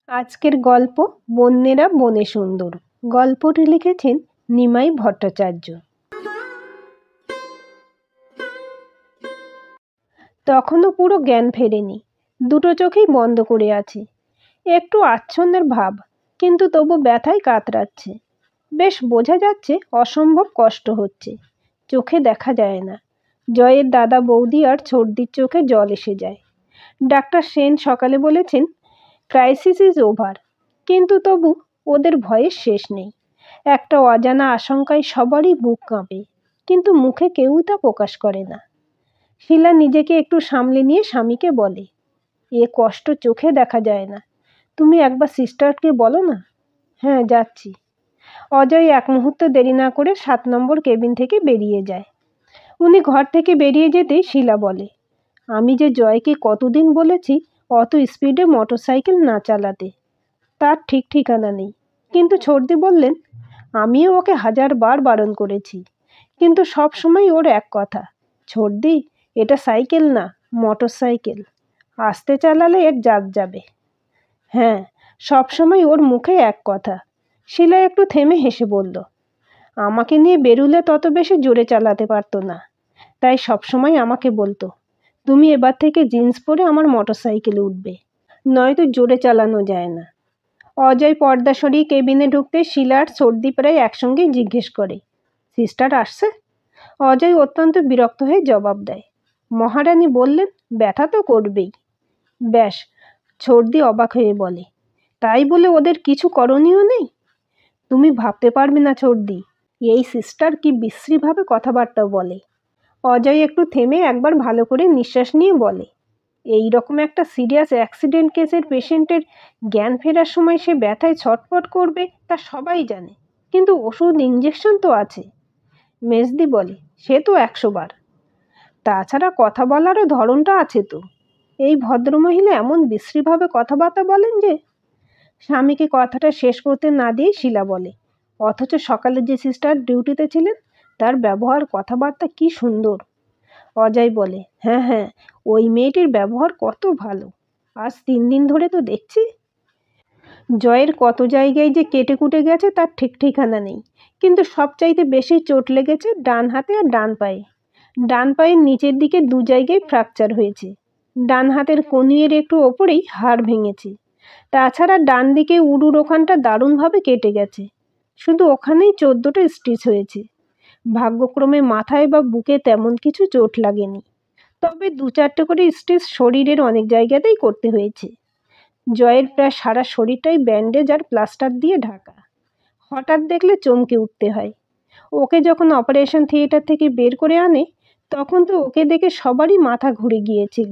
আজকের গল্প বন্যেরা বনে সুন্দর। গল্পটি লিখেছেন নিমাই ভট্টাচার্য। তখনও পুরো জ্ঞান ফেরেনি, দুটো চোখেই বন্ধ করে আছে। একটু আচ্ছন্নের ভাব, কিন্তু তবু ব্যথায় কাতরাচ্ছে। বেশ বোঝা যাচ্ছে অসম্ভব কষ্ট হচ্ছে। চোখে দেখা যায় না। জয়ের দাদা বৌদি আর ছোটদির চোখে জল এসে যায়। ডাক্তার সেন সকালে বলেছেন ক্রাইসিস ইজ ওভার, কিন্তু তবু ওদের ভয়ের শেষ নেই। একটা অজানা আশঙ্কায় সবারই বুক কাঁপে, কিন্তু মুখে কেউই তা প্রকাশ করে না। শিলা নিজেকে একটু সামলে নিয়ে স্বামীকে বলে, এ কষ্ট চোখে দেখা যায় না, তুমি একবার সিস্টারকে বলো না। হ্যাঁ, যাচ্ছি। অজয় এক মুহূর্ত দেরি না করে 7 নম্বর কেবিন থেকে বেরিয়ে যায়। উনি ঘর থেকে বেরিয়ে যেতেই শিলা বলে, আমি যে জয়কে কতদিন বলেছি অত স্পিডে মোটরসাইকেল না চালাতে, তার ঠিক ঠিকানা নেই। কিন্তু ছোটদি বললেন, আমিও ওকে 1000বার বারণ করেছি, কিন্তু সব সময় ওর এক কথা, ছোটদি এটা সাইকেল না, মোটর সাইকেল, আস্তে চালালে এর জাত যাবে। হ্যাঁ, সব সময় ওর মুখে এক কথা। শিলা একটু থেমে হেসে বলল, আমাকে নিয়ে বেরুলে তত বেশি জোরে চালাতে পারতো না, তাই সবসময় আমাকে বলতো, তুমি এবার থেকে জিন্স পরে আমার মোটর সাইকেলে উঠবে, নয়তো জোরে চালানো যায় না। অজয় পর্দা সরিয়ে কেবিনে ঢুকতে শিলা আর সর্দি প্রায় একসঙ্গেই জিজ্ঞেস করে, সিস্টার আসছে? অজয় অত্যন্ত বিরক্ত হয়ে জবাব দেয়, মহারানী বললেন ব্যথা তো করবেই। ব্যাস। সর্দি অবাক হয়ে বলে, তাই বলে ওদের কিছু করণীয় নেই? তুমি ভাবতে পারবে না সর্দি, এই সিস্টার কি বিশ্রীভাবে কথাবার্তা বলে। অজয় একটু থেমে একবার ভালো করে নিঃশ্বাস নিয়ে বলে, এই রকম একটা সিরিয়াস অ্যাক্সিডেন্ট কেসের পেশেন্টের জ্ঞান ফেরার সময় সে ব্যথায় ছটফট করবে তা সবাই জানে, কিন্তু ওষুধ ইঞ্জেকশন তো আছে। মেজদি বলে, সে তো 100 বার। তাছাড়া কথা বলারও ধরনটা আছে তো। এই ভদ্রমহিলা এমন বিশ্রীভাবে কথাবার্তা বলেন যে। স্বামীকে কথাটা শেষ করতে না দিয়ে শিলা বলে, অথচ সকালে যে সিস্টার ডিউটিতে ছিলেন তার ব্যবহার কথাবার্তা কি সুন্দর। অজয় বলে, হ্যাঁ হ্যাঁ, ওই মেয়েটির ব্যবহার কত ভালো। আজ 3 দিন ধরে তো দেখছি। জয়ের কত জায়গায় যে কেটে কুটে গেছে তার ঠিক ঠিকানা নেই, কিন্তু সবচাইতে বেশি চোট লেগেছে ডান হাতে আর ডান পায়ে। ডান পায়ের নিচের দিকে 2 জায়গায় ফ্র্যাকচার হয়েছে। ডান হাতের কনুইয়ের একটু ওপরেই হাড় ভেঙেছে। তাছাড়া ডান দিকে উরুর ওখানটা দারুণভাবে কেটে গেছে। শুধু ওখানেই 14টা স্টিচ হয়েছে। ভাগ্যক্রমে মাথায় বা বুকে তেমন কিছু চোট লাগেনি, তবে 2-4টে করে স্টিচ শরীরের অনেক জায়গাতেই করতে হয়েছে। জয়ের প্রায় সারা শরীরটাই ব্যান্ডেজ আর প্লাস্টার দিয়ে ঢাকা। হঠাৎ দেখলে চমকে উঠতে হয়। ওকে যখন অপারেশন থিয়েটার থেকে বের করে আনে, তখন তো ওকে দেখে সবারই মাথা ঘুরে গিয়েছিল।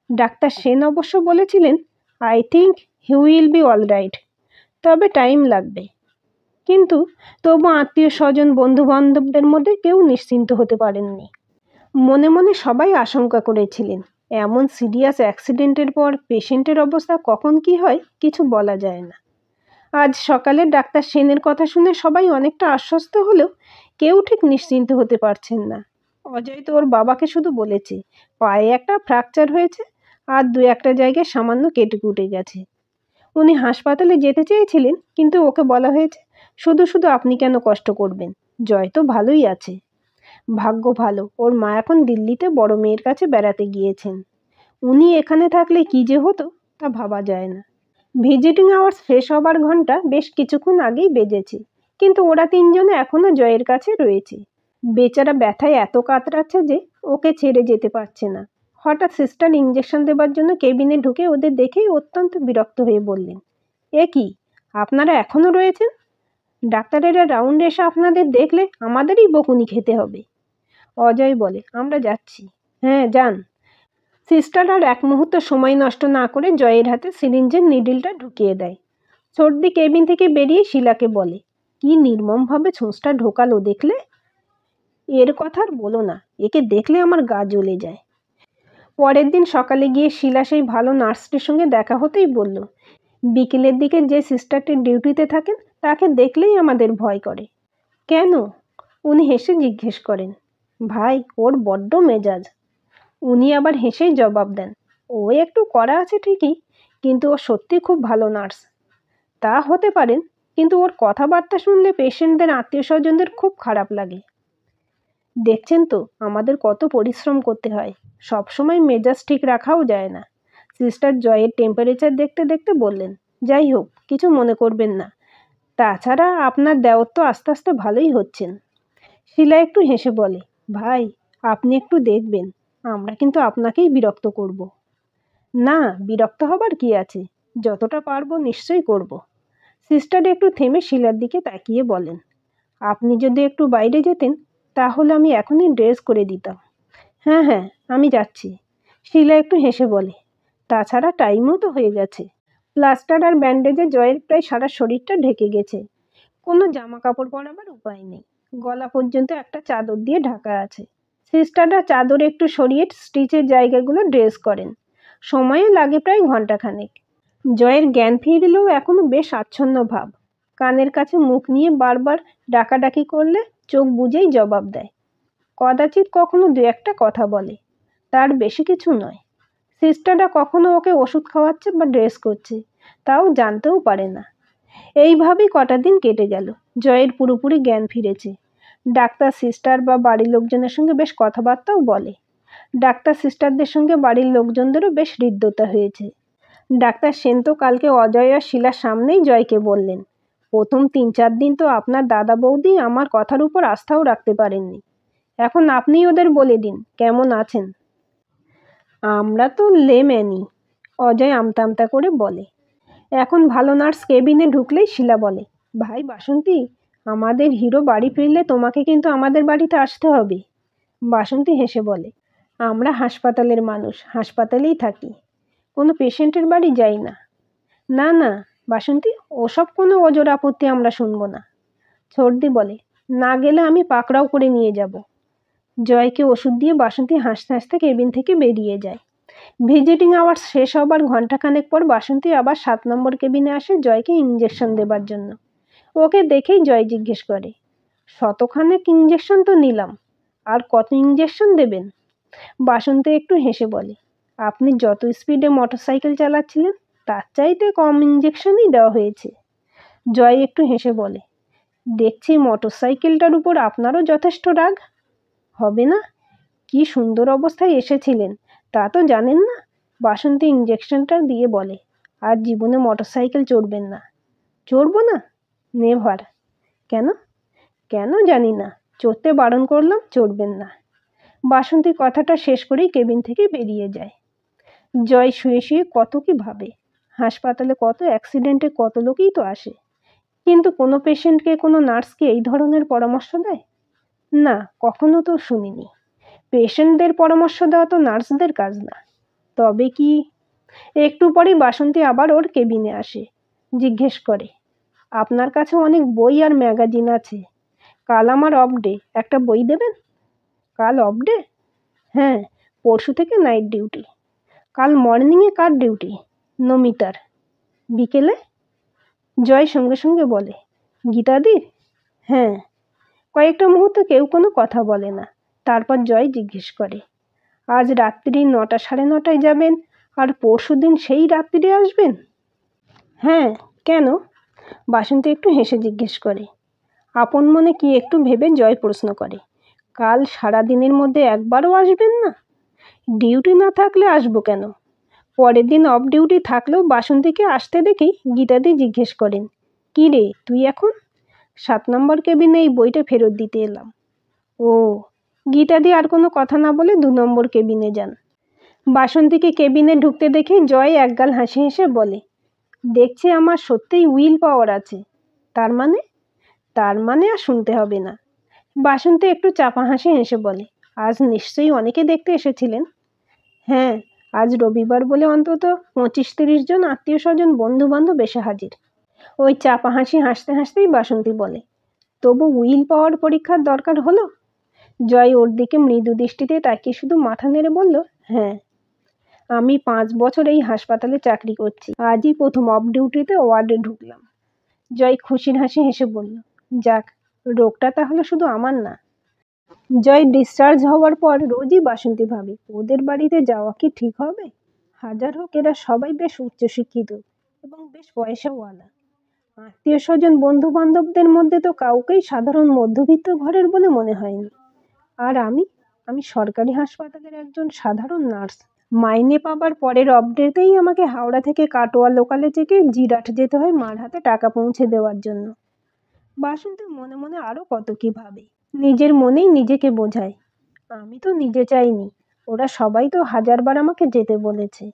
ডাক্তার সেন অবশ্য বলেছিলেন, I think he will be all right, তবে টাইম লাগবে। কিন্তু তবু আত্মীয় স্বজন বন্ধু বান্ধবদের মধ্যে কেউ নিশ্চিন্ত হতে পারেননি। মনে মনে সবাই আশঙ্কা করেছিলেন, এমন সিরিয়াস অ্যাক্সিডেন্টের পর পেশেন্টের অবস্থা কখন কি হয় কিছু বলা যায় না। আজ সকালে ডাক্তার সেনের কথা শুনে সবাই অনেকটা আশ্বস্ত হলেও কেউ ঠিক নিশ্চিন্ত হতে পারছেন না। অজয় তো ওর বাবাকে শুধু বলেছে পায়ে একটা ফ্র্যাকচার হয়েছে আর 2-1টা জায়গায় সামান্য কেটে কুটে গেছে। উনি হাসপাতালে যেতে চেয়েছিলেন, কিন্তু ওকে বলা হয়েছে, শুধু শুধু আপনি কেন কষ্ট করবেন, জয় তো ভালোই আছে। ভাগ্য ভালো, ওর মা এখন দিল্লিতে বড় মেয়ের কাছে বেড়াতে গিয়েছেন। উনি এখানে থাকলে কি যে হতো তা ভাবা যায় না। ভিজিটিং আওয়ার্স শেষ হবার ঘন্টা বেশ কিছুক্ষণ আগেই বেজেছে, কিন্তু ওরা 3জনে এখনো জয়ের কাছে রয়েছে। বেচারা ব্যথায় এত কাতরাচ্ছে যে ওকে ছেড়ে যেতে পারছে না। হঠাৎ সিস্টার ইঞ্জেকশন দেবার জন্য কেবিনে ঢুকে ওদের দেখেই অত্যন্ত বিরক্ত হয়ে বললেন, এ কি, আপনারা এখনো রয়েছেন? ডাক্তারেরা রাউন্ডে এসে আপনাদের দেখলে আমাদেরই বকুনি খেতে হবে। অজয় বলে, আমরা যাচ্ছি। হ্যাঁ, যান। সিস্টার আর এক মুহূর্ত সময় নষ্ট না করে জয়ের হাতে সিরিঞ্জের নিডলটা ঢুকিয়ে দেয়। সর্দি কেবিন থেকে বেরিয়ে শিলাকে বলে, কি নির্মমভাবে ছুঁচটা ঢোকালো দেখলে? এর কথা আর বলো না, একে দেখলে আমার গা জ্বলে যায়। পরের দিন সকালে গিয়ে শিলা সেই ভালো নার্সটির সঙ্গে দেখা হতেই বলল, বিকেলের দিকে যে সিস্টারটি ডিউটিতে থাকেন তাকে দেখলেই আমাদের ভয় করে। কেন? উনি হেসে জিজ্ঞেস করেন। ভাই, ওর বড্ড মেজাজ। উনি আবার হেসেই জবাব দেন, ও একটু কড়া আছে ঠিকই, কিন্তু ও সত্যি খুব ভালো নার্স। তা হতে পারেন, কিন্তু ওর কথাবার্তা শুনলে পেশেন্টদের আত্মীয় স্বজনদের খুব খারাপ লাগে। দেখছেন তো আমাদের কত পরিশ্রম করতে হয়, সবসময় মেজাজ ঠিক রাখাও যায় না। সিস্টার জয়ের টেম্পারেচার দেখতে দেখতে বললেন, যাই হোক, কিছু মনে করবেন না। তাছাড়া আপনার দেওর তো আস্তে আস্তে ভালোই হচ্ছেন। শিলা একটু হেসে বলে, ভাই, আপনি একটু দেখবেন, আমরা কিন্তু আপনাকেই বিরক্ত করব। না, বিরক্ত হবার কি আছে, যতটা পারবো নিশ্চয়ই করব। সিস্টার একটু থেমে শিলার দিকে তাকিয়ে বলেন, আপনি যদি একটু বাইরে যেতেন তাহলে আমি এখনই ড্রেস করে দিতাম। হ্যাঁ হ্যাঁ, আমি যাচ্ছি। শিলা একটু হেসে বলে, তাছাড়া টাইমও তো হয়ে গেছে। প্লাস্টার আর ব্যান্ডেজে জয়ের প্রায় সারা শরীরটা ঢেকে গেছে। কোনো জামা কাপড় পরাবার উপায় নেই। গলা পর্যন্ত একটা চাদর দিয়ে ঢাকা আছে। সিস্টাররা চাদর একটু সরিয়ে স্টিচের জায়গাগুলো ড্রেস করেন। সময়ে লাগে প্রায় ঘন্টাখানেক। জয়ের জ্ঞান ফিরলেও এখনো বেশ আচ্ছন্ন ভাব। কানের কাছে মুখ নিয়ে বারবার ডাকাডাকি করলে চোখ বুজেই জবাব দেয়। কদাচিৎ কখনো দু একটা কথা বলে, তার বেশি কিছু নয়। সিস্টাররা কখনো ওকে ওষুধ খাওয়াচ্ছে বা ড্রেস করছে, তাও জানতেও পারে না। এইভাবেই কটা দিন কেটে গেল। জয়ের পুরোপুরি জ্ঞান ফিরেছে। ডাক্তার, সিস্টার বা বাড়ির লোকজনের সঙ্গে বেশ কথাবার্তাও বলে। ডাক্তার সিস্টারদের সঙ্গে বাড়ির লোকজনদেরও বেশ হৃদ্যতা হয়েছে। ডাক্তার সেন তো কালকে অজয় আর শিলার সামনেই জয়কে বললেন, প্রথম ৩-৪ দিন তো আপনার দাদা বৌদি আমার কথার উপর আস্থাও রাখতে পারেননি। এখন আপনিই ওদের বলে দিন কেমন আছেন। আমরা তো লেম্যানই, অজয় আমতা আমতা করে বলে। এখন ভালো নার্স কেবিনে ঢুকলেই শিলা বলে, ভাই বাসন্তী, আমাদের হিরো বাড়ি ফিরলে তোমাকে কিন্তু আমাদের বাড়িতে আসতে হবে। বাসন্তী হেসে বলে, আমরা হাসপাতালের মানুষ, হাসপাতালেই থাকি, কোনো পেশেন্টের বাড়ি যাই না। না না বাসন্তী, ওসব কোনো ওজোর আপত্তি আমরা শুনবো না। সর্দি বলে, না গেলে আমি পাকড়াও করে নিয়ে যাব। জয়কে ওষুধ দিয়ে বাসন্তী হাসতে হাসতে কেবিন থেকে বেরিয়ে যায়। ভিজিটিং আওয়ার্স শেষ হবার ঘন্টাখানেক পর বাসন্তী আবার 7 নম্বর কেবিনে আসে জয়কে ইঞ্জেকশন দেবার জন্য। ওকে দেখেই জয় জিজ্ঞেস করে, শতখানেক ইঞ্জেকশন তো নিলাম, আর কত ইঞ্জেকশন দেবেন? বাসন্তী একটু হেসে বলে, আপনি যত স্পিডে মোটরসাইকেল চালাচ্ছিলেন তার চাইতে কম ইঞ্জেকশনই দেওয়া হয়েছে। জয় একটু হেসে বলে, দেখছি মোটরসাইকেলটার উপর আপনারও যথেষ্ট রাগ। হবে না? কি সুন্দর অবস্থায় এসেছিলেন, তা তো জানেন না। বাসন্তী ইঞ্জেকশনটা দিয়ে বলে, আর জীবনে মোটরসাইকেল চড়বেন না। চড়বো না? নেভার। কেন? কেন জানি না, চড়তে বারণ করলাম, চড়বেন না। বাসন্তী কথাটা শেষ করেই কেবিন থেকে বেরিয়ে যায়। জয় শুয়ে শুয়ে কত কি ভাবে। হাসপাতালে কত অ্যাক্সিডেন্টে কত লোকই তো আসে, কিন্তু কোনো পেশেন্টকে কোনো নার্সকে এই ধরনের পরামর্শ দেয় না, কখনো তো শুনিনি। পেশেন্টদের পরামর্শ দেওয়া তো নার্সদের কাজ না। তবে কি? একটু পরেই বাসন্তী আবার ওর কেবিনে আসে। জিজ্ঞেস করে, আপনার কাছে অনেক বই আর ম্যাগাজিন আছে, কাল আমার অফ ডে, একটা বই দেবেন? কাল অফ ডে? হ্যাঁ, পরশু থেকে নাইট ডিউটি। কাল মর্নিংয়ে কার ডিউটি? নমিতার। বিকেলে? জয় সঙ্গে সঙ্গে বলে, গীতাদির। হ্যাঁ। কয়েকটা মুহূর্ত কেউ কোনো কথা বলে না। তারপর জয় জিজ্ঞেস করে, আজ রাত্রি 9টা 9:30টায় যাবেন আর পরশু দিন সেই রাত্রিরে আসবেন? হ্যাঁ, কেন? বাসন্তী একটু হেসে জিজ্ঞেস করে। আপন মনে কি একটু ভেবে জয় প্রশ্ন করে, কাল সারা দিনের মধ্যে একবারও আসবেন না? ডিউটি না থাকলে আসবো কেন? পরের দিন অফ ডিউটি থাকলেও বাসন্তীকে আসতে দেখেই গীতাদি জিজ্ঞেস করেন, কি রে তুই এখন? 7 নম্বর কেবিনে এই বইটা ফেরত দিতে এলাম। ও। গীতাদি আর কোনো কথা না বলে 2 নম্বর কেবিনে যান। বাসন্তীকে কেবিনে ঢুকতে দেখে জয় একগাল হাসি হেসে বলে, দেখছি আমার সত্যিই উইল পাওয়ার আছে। তার মানে? তার মানে আর শুনতে হবে না। বাসন্তী একটু চাপা হাসি হেসে বলে, আজ নিশ্চয়ই অনেকে দেখতে এসেছিলেন। হ্যাঁ, আজ রবিবার বলে অন্তত 25-30 জন আত্মীয় স্বজন বন্ধু বান্ধব এসে হাজির। ওই চাপা হাসি হাসতে হাসতেই বাসন্তী বলে, তবু উইল পাওয়ার পরীক্ষার দরকার হলো? জয় ওর দিকে মৃদু দৃষ্টিতে তাকিয়ে শুধু মাথা নেড়ে বলল, হ্যাঁ। আমি 5 বছর এই হাসপাতালে চাকরি করছি, আজই প্রথম অফ ডিউটিতে ওয়ার্ডে ঢুকলাম। জয় খুশির হাসি হেসে বলল, যাক, রোগটা তাহলে শুধু আমার না। জয় ডিসচার্জ হওয়ার পর রোজই বাসন্তী ভাবে, ওদের বাড়িতে যাওয়া কি ঠিক হবে? হাজার হোক এরা সবাই বেশ উচ্চশিক্ষিত এবং বেশ পয়সাওয়ালা। আত্মীয় স্বজন বন্ধু বান্ধবদের মধ্যে তো কাউকেই সাধারণ মধ্যবিত্ত ঘরের বলে মনে হয়নি। আর আমি আমি সরকারি হাসপাতালের একজন সাধারণ নার্স। মাইনে পাবার পরের আপডেটেই আমাকে হাওড়া থেকে কাটোয়া লোকালে থেকে জিরাট যেতে হয় মার হাতে টাকা পৌঁছে দেওয়ার জন্য। বাসন্তী মনে মনে আরো কত কি ভাবে, নিজের মনেই নিজেকে বোঝায়। আমি তো নিজে চাইনি, ওরা সবাই তো হাজারবার আমাকে যেতে বলেছে।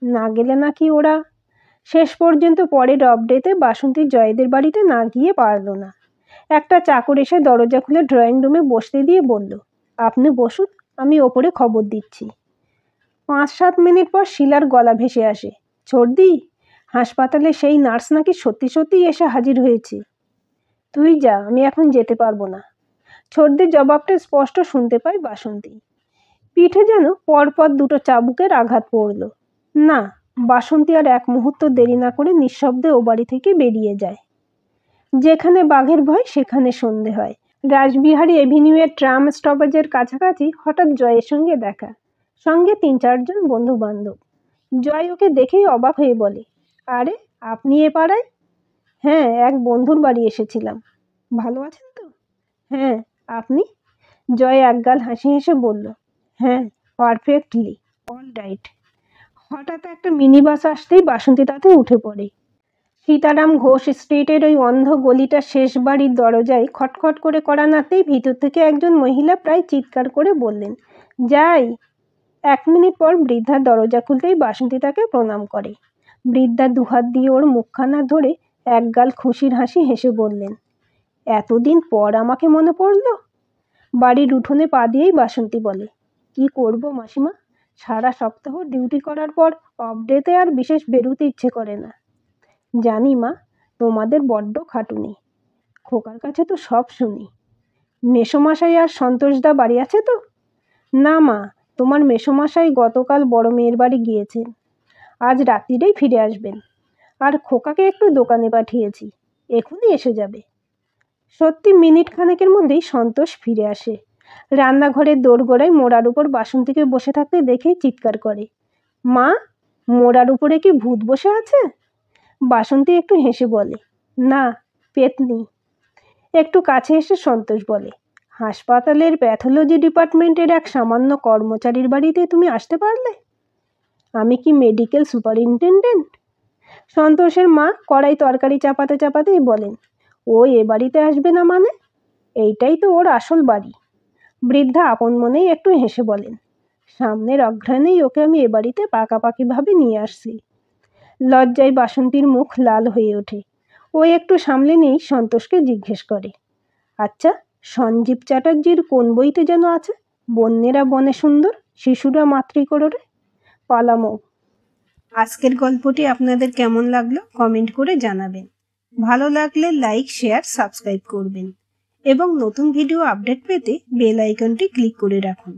না গেলে নাকি ওরা। শেষ পর্যন্ত পরের আপডেটে বাসন্তী জয়দের বাড়িতে না গিয়ে পারল না। একটা চাকর এসে দরজা খুলে ড্রয়িং রুমে বসতে দিয়ে বলল, আপনি বসুন, আমি ওপরে খবর দিচ্ছি। 5-7 মিনিট পর শিলার গলা ভেসে আসে, ছর্দি, হাসপাতালে সেই নার্স নাকি সত্যি সত্যি এসে হাজির হয়েছে। তুই যা, আমি এখন যেতে পারবো না। ছর্দির জবাবটা স্পষ্ট শুনতে পায় বাসন্তী। পিঠে যেন পরপর দুটো চাবুকের আঘাত পড়ল। না, বাসন্তী আর এক মুহূর্ত দেরি না করে নিঃশব্দে ও বাড়ি থেকে বেরিয়ে যায়। যেখানে বাঘের ভয় সেখানে সন্ধে হয়। রাসবিহারী এভিনিউয়ের ট্রাম স্টপেজের কাছাকাছি হঠাৎ জয়ের সঙ্গে দেখা, সঙ্গে 3-4 জন বন্ধু বান্ধব। জয় ওকে দেখেই অবাক হয়ে বলে, আরে আপনি এ পাড়ায়? হ্যাঁ, এক বন্ধুর বাড়ি এসেছিলাম। ভালো আছেন তো? হ্যাঁ, আপনি? জয় একগাল হাসি হেসে বলল, হ্যাঁ, পারফেক্টলি অল রাইট। হঠাৎ একটা মিনি বাস আসতেই বাসন্তী তাতে উঠে পড়ে। সীতারাম ঘোষ স্ট্রিটের ওই অন্ধ গলিটার শেষ বাড়ির দরজায় খটখট করে কড়া নাড়তেই ভিতর থেকে একজন মহিলা প্রায় চিৎকার করে বললেন, যাই। 1 মিনিট পর বৃদ্ধার দরজা খুলতেই বাসন্তী তাকে প্রণাম করে। বৃদ্ধা দুহাত দিয়ে ওর মুখখানা ধরে একগাল খুশির হাসি হেসে বললেন, এতদিন পর আমাকে মনে পড়ল। বাড়ির উঠোনে পা দিয়েই বাসন্তী বলে, কি করব মাসিমা, সারা সপ্তাহ ডিউটি করার পর অফডেতে আর বিশেষ বেরোতে ইচ্ছে করে না। জানি মা, তোমাদের বড্ড খাটুনি। খোকার কাছে তো সব শুনি। মেসোমশাই আর সন্তোষদা বাড়ি আছে তো? না মা, তোমার মেসোমশাই গতকাল বড় মেয়ের বাড়ি গিয়েছেন, আজ রাত্রিরেই ফিরে আসবেন। আর খোকাকে একটু দোকানে পাঠিয়েছি, এখনই এসে যাবে। সত্যি মিনিট খানেকের মধ্যেই সন্তোষ ফিরে আসে। রান্নাঘরের দোরগোড়ায় মোড়ার উপর বাসন্তীকে বসে থাকতে দেখেই চিৎকার করে, মা, মোড়ার উপরে কি ভূত বসে আছে? বাসন্তী একটু হেসে বলে, না, পেতনি। একটু কাছে এসে সন্তোষ বলে, হাসপাতালের প্যাথোলজি ডিপার্টমেন্টের এক সামান্য কর্মচারীর বাড়িতে তুমি আসতে পারলে? আমি কি মেডিকেল সুপারিনটেন্ডেন্ট? সন্তোষের মা কড়াই তরকারি চাপাতে চাপাতেই বলেন, ও এ বাড়িতে আসবে না মানে? এইটাই তো ওর আসল বাড়ি। বৃদ্ধা আপন মনেই একটু হেসে বলেন, সামনের অঘ্রাণেই ওকে আমি এ বাড়িতে পাকাপাকিভাবে নিয়ে আসছি। লজ্জায় বাসন্তীর মুখ লাল হয়ে ওঠে। ও একটু সামলে নিয়েই সন্তোষকে জিজ্ঞেস করে, আচ্ছা, সঞ্জীব চ্যাটার্জির কোন বইতে যেন আছে, বন্যেরা বনে সুন্দর, শিশুরা মাতৃকোড়রে? পালামৌ। আজকের গল্পটি আপনাদের কেমন লাগলো কমেন্ট করে জানাবেন। ভালো লাগলে লাইক, শেয়ার, সাবস্ক্রাইব করবেন এবং নতুন ভিডিও আপডেট পেতে বেল আইকনটি ক্লিক করে রাখুন।